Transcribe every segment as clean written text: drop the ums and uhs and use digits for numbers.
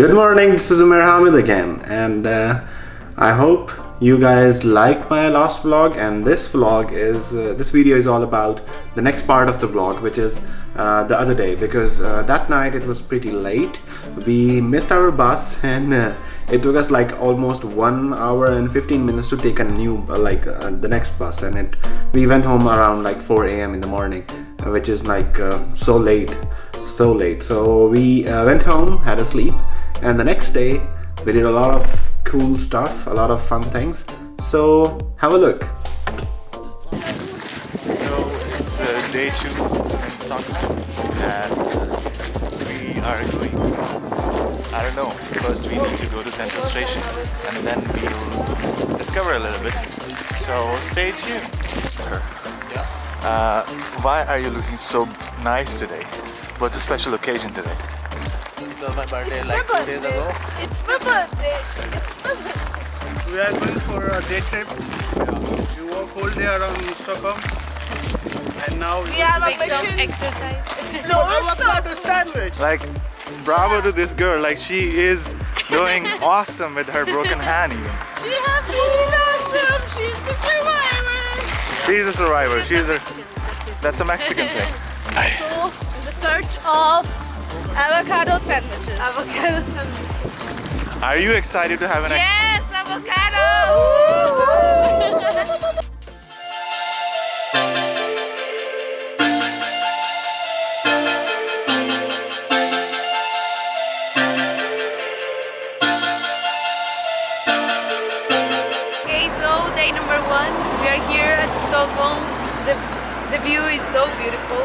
Good morning, this is Umair Hamid again, and I hope you guys liked my last vlog. And this vlog is this video is all about the next part of the vlog, which is the other day, because that night it was pretty late. We missed our bus and it took us like almost 1 hour and 15 minutes to take a new the next bus, and we went home around like 4 a.m. in the morning, which is like so late. So we went home, had a sleep, and the next day we did a lot of cool stuff, a lot of fun things. So have a look. So it's day 2 in Stockholm, and we are going, I don't know, first we need to go to Central Station and then we'll discover a little bit. So stay tuned. Why are you looking so nice today? What's a special occasion today? It was my birthday like 2 days ago. It's my birthday. It's my birthday. We are going for a day trip. We walk whole day around Stockholm. And now we have a mission. Exercise. Explore Stockholm. Sandwich. Like, bravo to this girl. Like, she is doing awesome with her broken hand even. She have been awesome. She's the survivor. She's a survivor. She's a... That's a Mexican thing. So, in the search of avocado sandwiches. Avocado sandwiches. Are you excited to have an... Yes, avocado! Okay, so day number 1. We are here at Stockholm. The view is so beautiful,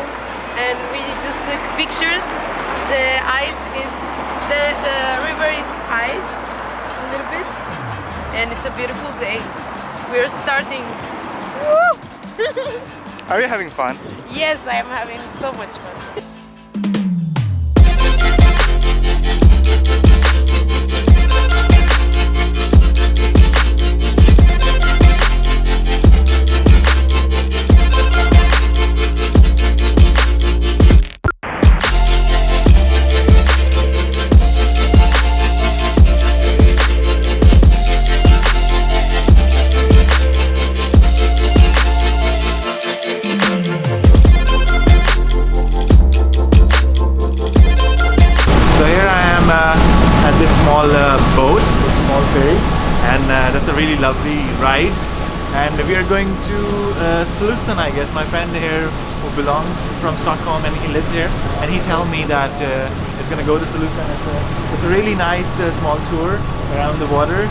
and we just took pictures. The ice is the river is ice a little bit, and it's a beautiful day. We are starting. Are you having fun? Yes, I am having so much fun. At this small boat, small ferry, and that's a really lovely ride. And we are going to Slussen, I guess. My friend here who belongs from Stockholm and he lives here, and he told me that it's going to go to Slussen. It's a really nice small tour around the water,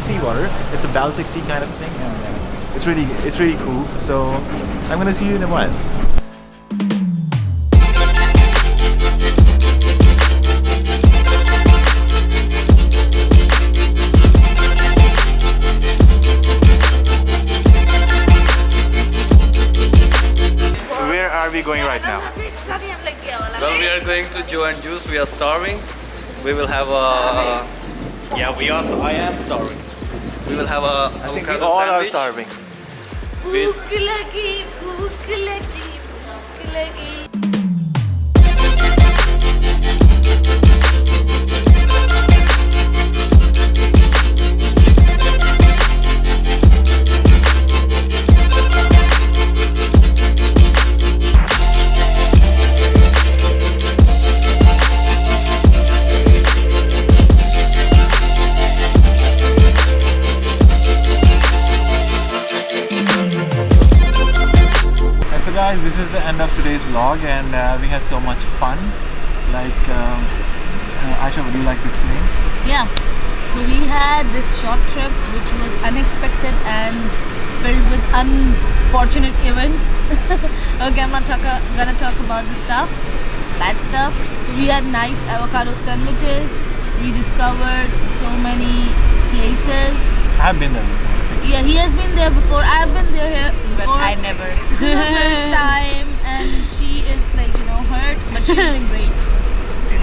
seawater. It's a Baltic Sea kind of thing, and it's really cool. So I'm going to see you in a while. Where are we going right now? Well, we are going to Joe and Juice. We are starving. We will have a... Yeah, I am starving. We will have a I think we avocado all sandwich. are starving. Bhook lagi, bhook lagi, bhook lagi. So guys, this is the end of today's vlog, and we had so much fun. Like, Aisha, would you like to explain? Yeah, so we had this short trip which was unexpected and filled with unfortunate events. Okay, I'm not gonna talk about the bad stuff. So we had nice avocado sandwiches. We discovered so many places. I've been there before. Yeah, he has been there before. I've been there But before. I never. This is the first time, and she is like, hurt, but she's doing great.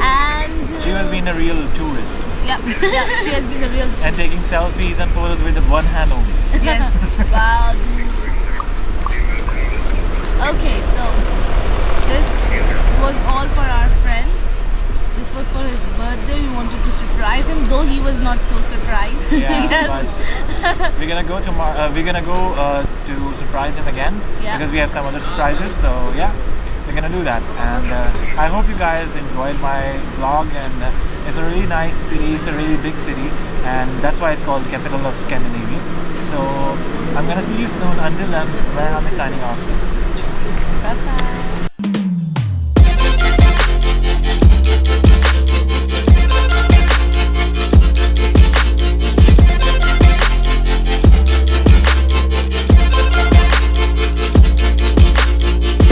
And She has been a real tourist. yeah, she has been a real And taking selfies and photos with one hand only. Yes. wow, dude. Okay, so this was all for our friends. This was for his birthday. We wanted to surprise him, though he was not so surprised. Yeah, but we're gonna go tomorrow. We're gonna go to surprise him again because we have some other surprises. So yeah, we're gonna do that. And I hope you guys enjoyed my vlog. And it's a really nice city. It's a really big city, and that's why it's called capital of Scandinavia. So I'm gonna see you soon. Until then, I'm signing off. Bye bye.